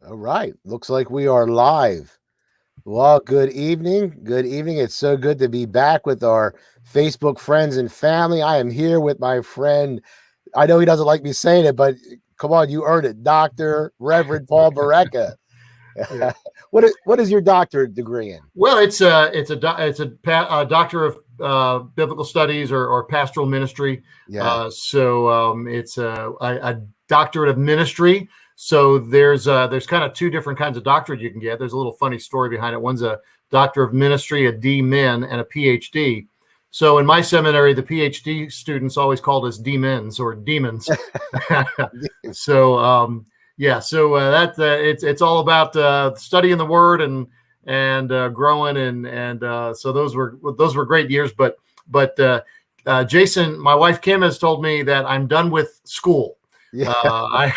All right. Looks like we are live. Well, good evening. Good evening. It's so good to be back with our Facebook friends and family. I am here with my friend. I know he doesn't like me saying it, but come on, you earned it. Dr. Reverend Paul Bareka. Yeah. What is your doctorate degree in? Well, it's a doctor of biblical studies or pastoral ministry. Yeah. It's a doctorate of ministry. So there's kind of two different kinds of doctorate you can get. There's a little funny story behind it. One's a doctor of ministry, a D-Min, and a PhD. So in my seminary, the PhD students always called us D-Mins or demons. so yeah, so it's all about studying the word and growing and so those were great years. But Jason, my wife Kim has told me that I'm done with school. Yeah. I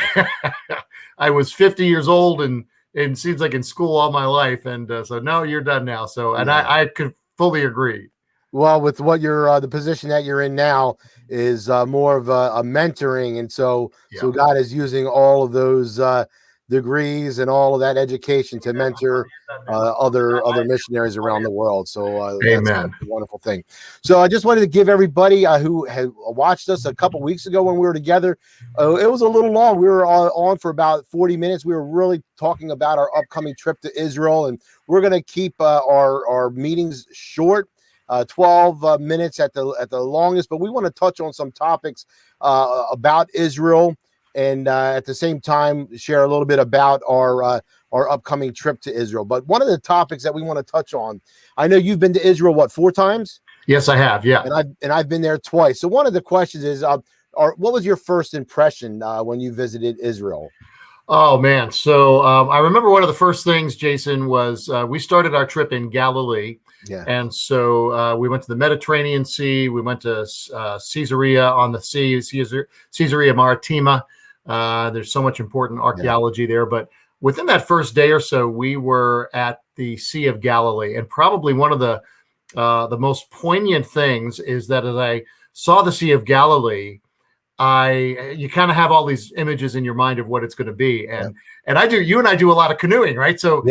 I was 50 years old and it seems like in school all my life, and so no, you're done now. So and Yeah. I could fully agree. Well, with what you're the position that you're in now is more of a mentoring, and so Yeah. God is using all of those degrees and all of that education to mentor other missionaries around the world. So that's Amen. a wonderful thing. So I just wanted to give everybody who had watched us a couple weeks ago when we were together. It was a little long. We were on for about 40 minutes. We were really talking about our upcoming trip to Israel, and we're going to keep our meetings short. 12 minutes at the longest, but we want to touch on some topics about Israel, and at the same time share a little bit about our upcoming trip to Israel. But one of the topics that we want to touch on, I know you've been to Israel, what, 4 times? Yes, I have. Yeah. And I've been there twice. So one of the questions is, what was your first impression when you visited Israel? Oh man. So I remember one of the first things, Jason, was we started our trip in Galilee. Yeah. And so we went to the Mediterranean Sea. We went to Caesarea on the sea, Caesarea Maritima. There's so much important archaeology there. But within that first day or so, we were at the Sea of Galilee. And probably one of the most poignant things is that as I saw the Sea of Galilee, you kind of have all these images in your mind of what it's going to be. And you and I do a lot of canoeing, right? So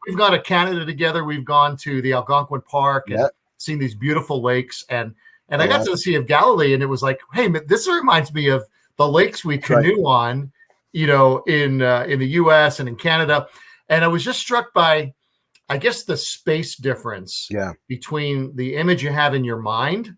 we've gone to Canada together. We've gone to the Algonquin Park and seen these beautiful lakes. And I got to the Sea of Galilee and it was like, hey, this reminds me of the lakes we canoe on, in the US and in Canada. And I was just struck by, I guess, the space difference between the image you have in your mind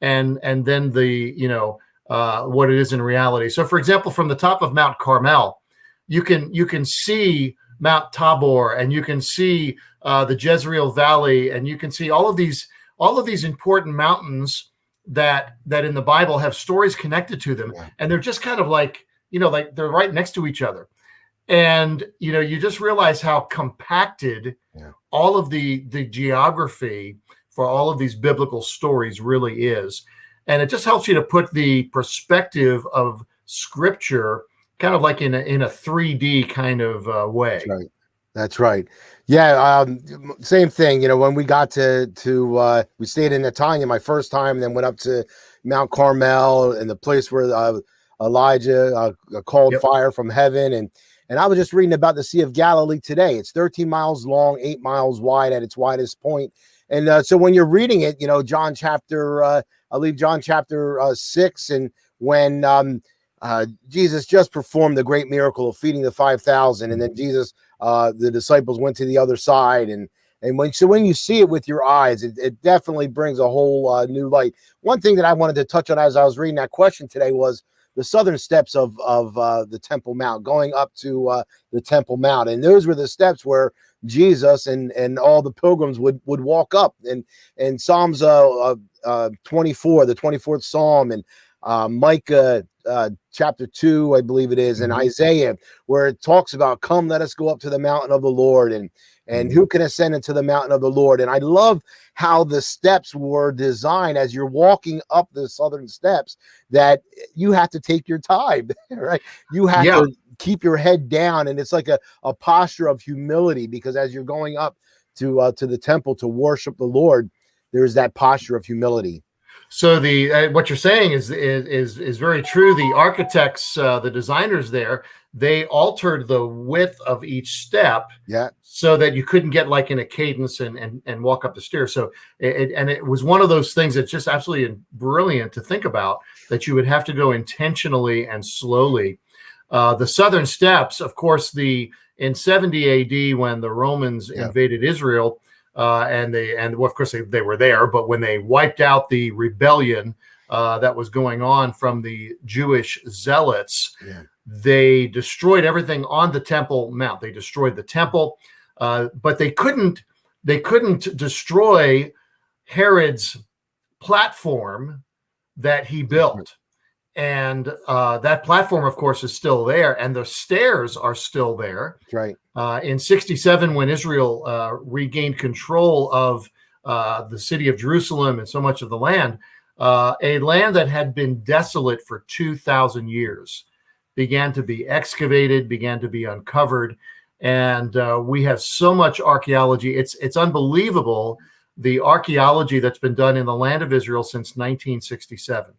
and then the, what it is in reality. So, for example, from the top of Mount Carmel, you can see Mount Tabor, and you can see the Jezreel Valley, and you can see all of these important mountains that in the Bible have stories connected to them, and they're just kind of like they're right next to each other, and you just realize how compacted all of the geography for all of these biblical stories really is. And it just helps you to put the perspective of Scripture kind of like in a 3D kind of way. That's right. Yeah. Same thing. When we got to we stayed in Netanya my first time, and then went up to Mount Carmel and the place where Elijah called fire from heaven. And I was just reading about the Sea of Galilee today. It's 13 miles long, 8 miles wide at its widest point. And so when you're reading it, John chapter, I believe John chapter 6, and when Jesus just performed the great miracle of feeding the 5,000, and then Jesus, the disciples went to the other side, and when you see it with your eyes, it definitely brings a whole new light. One thing that I wanted to touch on as I was reading that question today was the southern steps of the Temple Mount, going up to the Temple Mount, and those were the steps where Jesus and all the pilgrims would walk up. And Psalms 24, the 24th Psalm, and Micah chapter 2, I believe it is, and Isaiah, where it talks about, come, let us go up to the mountain of the Lord, and who can ascend into the mountain of the Lord. And I love how the steps were designed as you're walking up the southern steps, that you have to take your time, right? You have to keep your head down, and it's like a posture of humility, because as you're going up to the temple to worship the Lord, there's that posture of humility. So the what you're saying is very true. The architects, the designers there, they altered the width of each step, Yeah, so that you couldn't get like in a cadence and walk up the stairs. So it was one of those things that's just absolutely brilliant to think about, that you would have to go intentionally and slowly. The southern steps, of course, in 70 A.D. when the Romans invaded Israel. And well, of course they were there, but when they wiped out the rebellion that was going on from the Jewish zealots, they destroyed everything on the Temple Mount. They destroyed the temple, but they couldn't destroy Herod's platform that he built. And that platform, of course, is still there, and the stairs are still there. right. In 67, when Israel regained control of the city of Jerusalem and so much of the land, a land that had been desolate for 2,000 years began to be excavated, began to be uncovered. And we have so much archaeology. It's unbelievable, the archaeology that's been done in the land of Israel since 1967.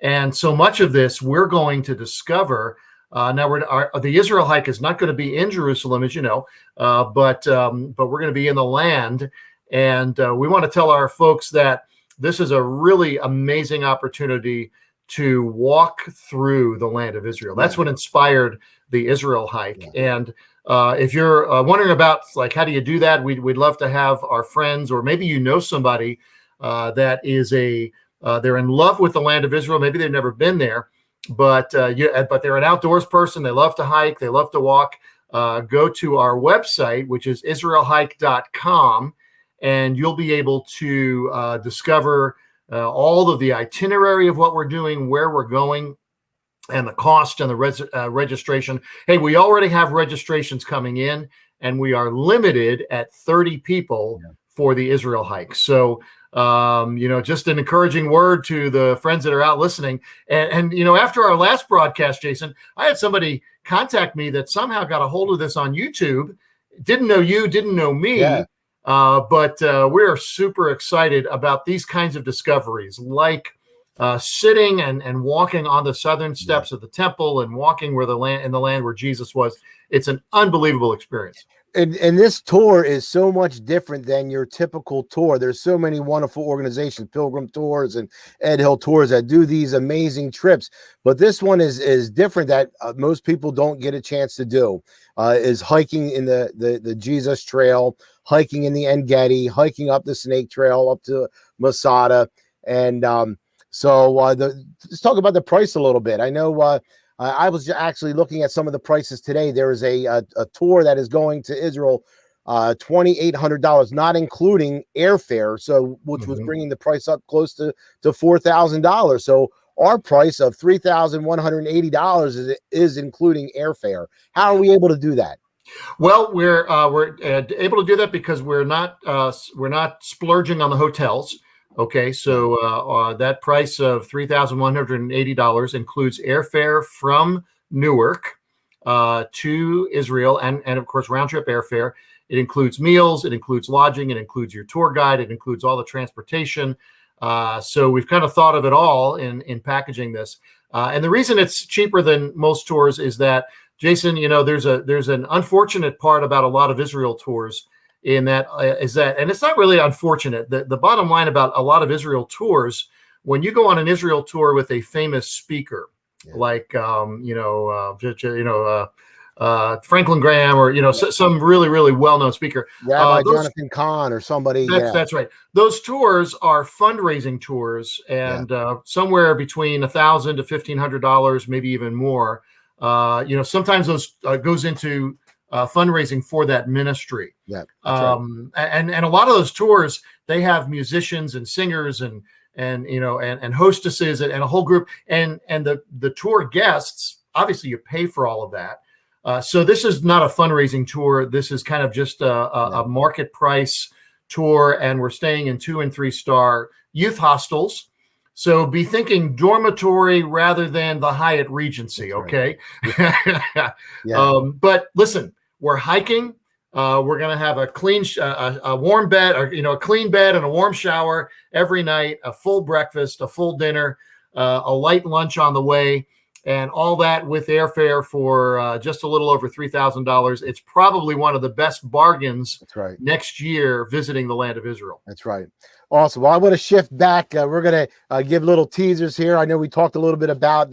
And so much of this we're going to discover. Now, the Israel hike is not going to be in Jerusalem, as you know, but we're going to be in the land. And we want to tell our folks that this is a really amazing opportunity to walk through the land of Israel. That's what inspired the Israel hike. And if you're wondering about, like, how do you do that, we'd love to have our friends, or maybe you know somebody that is they're in love with the land of Israel. Maybe they've never been there, but they're an outdoors person. They love to hike. They love to walk. Go to our website, which is israelhike.com, and you'll be able to discover all of the itinerary of what we're doing, where we're going, and the cost and the registration. Hey, we already have registrations coming in, and we are limited at 30 people for the Israel hike. So, just an encouraging word to the friends that are out listening. And after our last broadcast, Jason, I had somebody contact me that somehow got a hold of this on YouTube. Didn't know you, didn't know me. Yeah. But we're super excited about these kinds of discoveries, like sitting and walking on the southern steps of the temple and walking where the land where Jesus was. It's an unbelievable experience. And this tour is so much different than your typical tour. There's so many wonderful organizations, Pilgrim Tours and Ed Hill Tours, that do these amazing trips. But this one is different, that most people don't get a chance to do. Is hiking in the Jesus Trail, hiking in the En Gedi, hiking up the Snake Trail up to Masada. And let's talk about the price a little bit. I know I was actually looking at some of the prices today. There is a tour that is going to Israel, $2,800, not including airfare. So, which was bringing the price up close to $4,000. So our price of $3,180 is including airfare. How are we able to do that? Well, we're able to do that because we're not splurging on the hotels. Okay, so that price of $3,180 includes airfare from Newark to Israel, and of course round trip airfare. It includes meals, it includes lodging, it includes your tour guide, it includes all the transportation. So we've kind of thought of it all in packaging this. And the reason it's cheaper than most tours is that, Jason, there's an unfortunate part about a lot of Israel tours. In that and it's not really unfortunate. The bottom line about a lot of Israel tours, when you go on an Israel tour with a famous speaker, like Franklin Graham, or some really, really well-known speaker, Rabbi Jonathan Kahn or somebody. That's right. Those tours are fundraising tours, and somewhere between $1,000 to $1,500, maybe even more. Sometimes those goes into fundraising for that ministry. Yeah. And a lot of those tours, they have musicians and singers and hostesses and a whole group, and the tour guests, obviously you pay for all of that. So this is not a fundraising tour. This is kind of just a market price tour, and we're staying in 2- and 3-star youth hostels. So be thinking dormitory rather than the Hyatt Regency, okay? Right. But listen, we're hiking. We're going to have a clean, a warm bed, or a clean bed and a warm shower every night, a full breakfast, a full dinner, a light lunch on the way, and all that with airfare for just a little over $3,000. It's probably one of the best bargains. That's right. Next year visiting the land of Israel. That's right. Awesome. Well, I want to shift back. We're going to give little teasers here. I know we talked a little bit about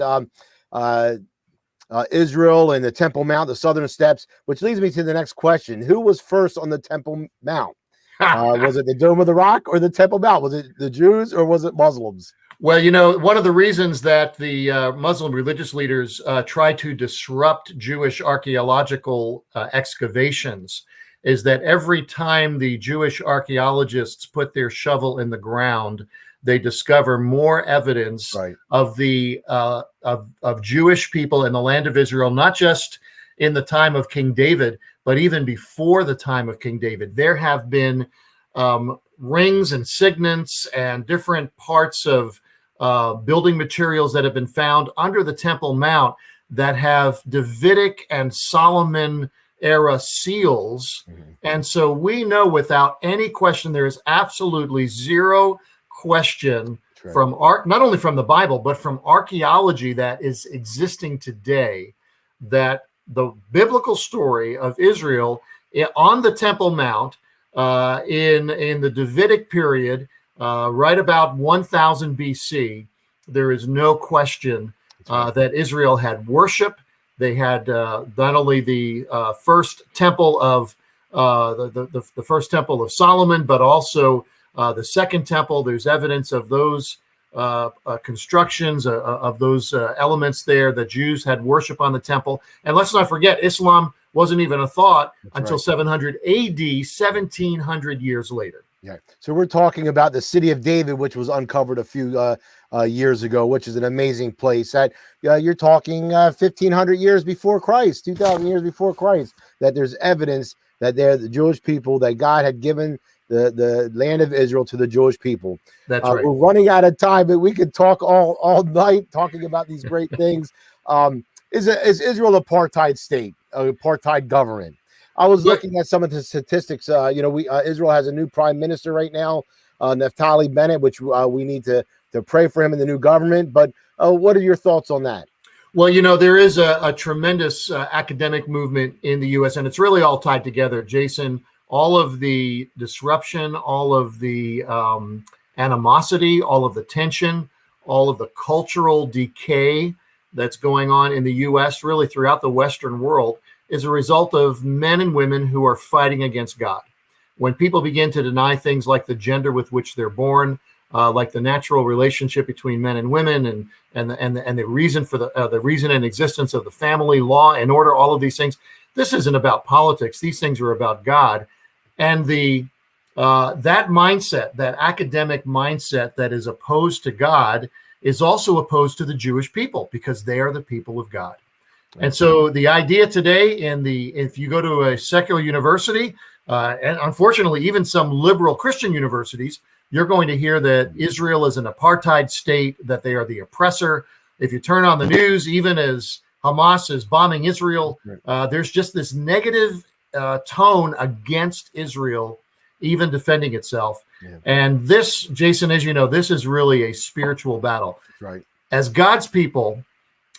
Israel and the Temple Mount, the southern steps, which leads me to the next question. Who was first on the Temple Mount? Was it the Dome of the Rock or the Temple Mount? Was it the Jews or was it Muslims? Well, one of the reasons that the Muslim religious leaders try to disrupt Jewish archaeological excavations is that every time the Jewish archaeologists put their shovel in the ground, they discover more evidence of the of Jewish people in the land of Israel, not just in the time of King David, but even before the time of King David. There have been rings and signets and different parts of building materials that have been found under the Temple Mount that have Davidic and Solomon era seals. And so we know without any question, there is absolutely zero question from not only from the Bible, but from archaeology that is existing today, that the biblical story of Israel on the Temple Mount in the Davidic period, right about 1000 BC, there is no question that Israel had worship. They had not only the first temple of the first temple of Solomon, but also the second temple. There's evidence of those constructions, of those elements there. The Jews had worship on the temple. And let's not forget, Islam wasn't even a thought until 700 AD, 1700 years later. Yeah. So we're talking about the city of David, which was uncovered a few years ago, which is an amazing place. That you're talking 1,500 years before Christ, 2,000 years before Christ, that there's evidence that they're the Jewish people, that God had given the land of Israel to the Jewish people. That's right. We're running out of time, but we could talk all night talking about these great things. Is Israel an apartheid state, an apartheid government? I was looking at some of the statistics. Israel has a new prime minister right now, Naftali Bennett, which we need to pray for him in the new government. But what are your thoughts on that? Well, there is a tremendous academic movement in the U.S., and it's really all tied together, Jason. All of the disruption, all of the animosity, all of the tension, all of the cultural decay that's going on in the U.S., really throughout the Western world, is a result of men and women who are fighting against God. When people begin to deny things like the gender with which they're born, like the natural relationship between men and women, and the reason for the reason and existence of the family, law and order, all of these things. This isn't about politics. These things are about God, and that mindset, that academic mindset that is opposed to God, is also opposed to the Jewish people because they are the people of God. And so the idea today if you go to a secular university, and unfortunately even some liberal Christian universities, you're going to hear that Israel is an apartheid state, that they are the oppressor. If you turn on the news, even as Hamas is bombing Israel, there's just this negative tone against Israel, even defending itself. Yeah. And this, Jason, as you know, this is really a spiritual battle. Right. As God's people,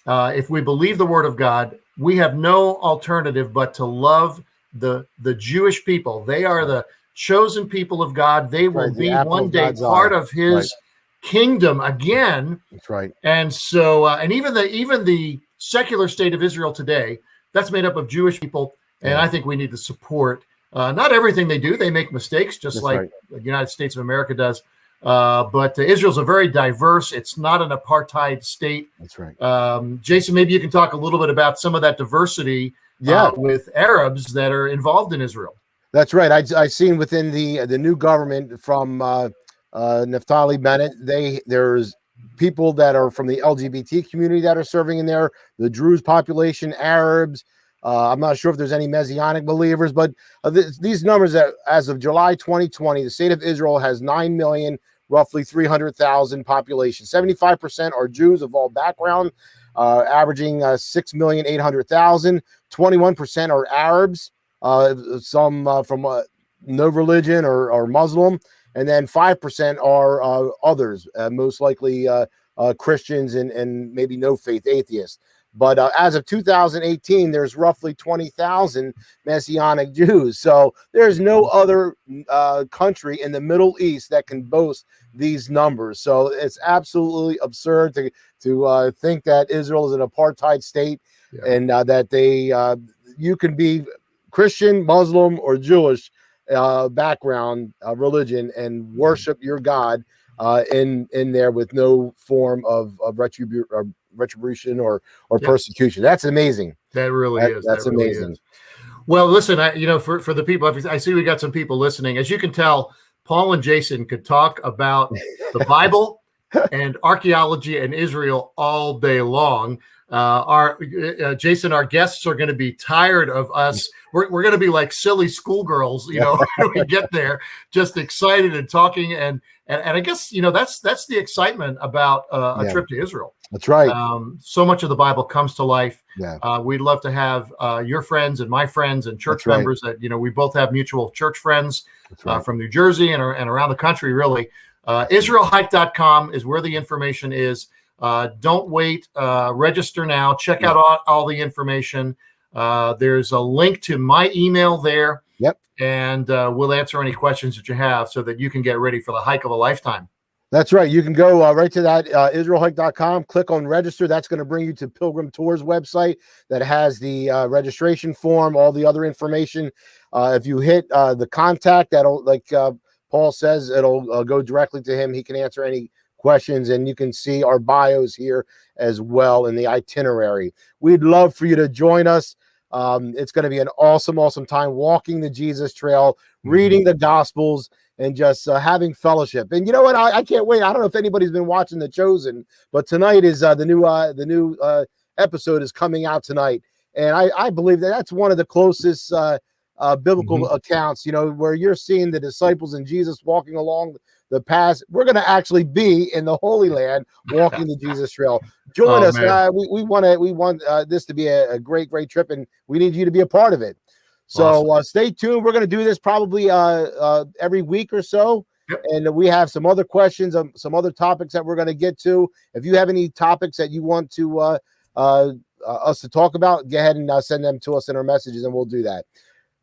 if we believe the word of God, we have no alternative but to love the Jewish people. They are the chosen people of God. They will be one day part of his kingdom again. That's right. And so, and even the secular state of Israel today, that's made up of Jewish people. And I think we need to support not everything they do. They make mistakes, just like the United States of America does. But Israel's a very diverse. It's not an apartheid state. That's right. Jason, maybe you can talk a little bit about some of that diversity with Arabs that are involved in Israel. That's right. I seen within the new government from Naftali Bennett, there's people that are from the LGBT community that are serving in there, the Druze population, Arabs. I'm not sure if there's any Messianic believers, but these numbers that as of July 2020, the state of Israel has 9 million, roughly 300,000 population. 75% are Jews of all background, averaging 6,800,000. 21% are Arabs, some from no religion or Muslim, and then 5% are others, most likely Christians and maybe no faith atheists. But as of 2018, there's roughly 20,000 Messianic Jews. So there's no other country in the Middle East that can boast these numbers. So it's absolutely absurd to think that Israel is an apartheid state, and that you can be Christian, Muslim, or Jewish background, religion, and worship your God in there with no form of retribution or persecution. That's amazing. That really is. That's that really amazing. Is. Well, listen, for the people, I see we got some people listening. As you can tell, Paul and Jason could talk about the Bible and archaeology and Israel all day long. Jason, our guests are going to be tired of us. We're going to be like silly schoolgirls, when we get there, just excited and talking. And I guess, that's the excitement about a trip to Israel. That's right. So much of the Bible comes to life. Yeah. We'd love to have your friends and my friends and church members that, we both have mutual church friends from New Jersey and around the country, really. IsraelHike.com is where the information is. Don't wait. Register now. Check out all the information. There's a link to my email there. Yep. And we'll answer any questions that you have so that you can get ready for the hike of a lifetime. That's right. You can go right to that IsraelHike.com, click on register. That's going to bring you to Pilgrim Tours website that has the registration form, all the other information. If you hit the contact, that'll, like Paul says, it'll go directly to him. He can answer any questions, and you can see our bios here as well in the itinerary. We'd love for you to join us. It's going to be an awesome time walking the Jesus Trail, reading the Gospels, and just having fellowship. And you know what? I can't wait. I don't know if anybody's been watching The Chosen, but tonight is the new episode is coming out tonight, and I believe that's one of the closest biblical accounts. Where you're seeing the disciples and Jesus walking along the path. We're going to actually be in the Holy Land walking the Jesus Trail. Join us. We want this to be a great trip, and we need you to be a part of it. So stay tuned. We're going to do this probably every week or so. Yep. And we have some other questions, some other topics that we're going to get to. If you have any topics that you want to us to talk about, go ahead and send them to us in our messages, and we'll do that.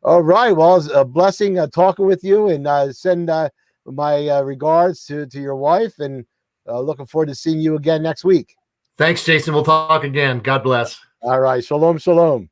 All right. Well, it's a blessing talking with you, and send my regards to your wife, and looking forward to seeing you again next week. Thanks, Jason. We'll talk again. God bless. All right. Shalom.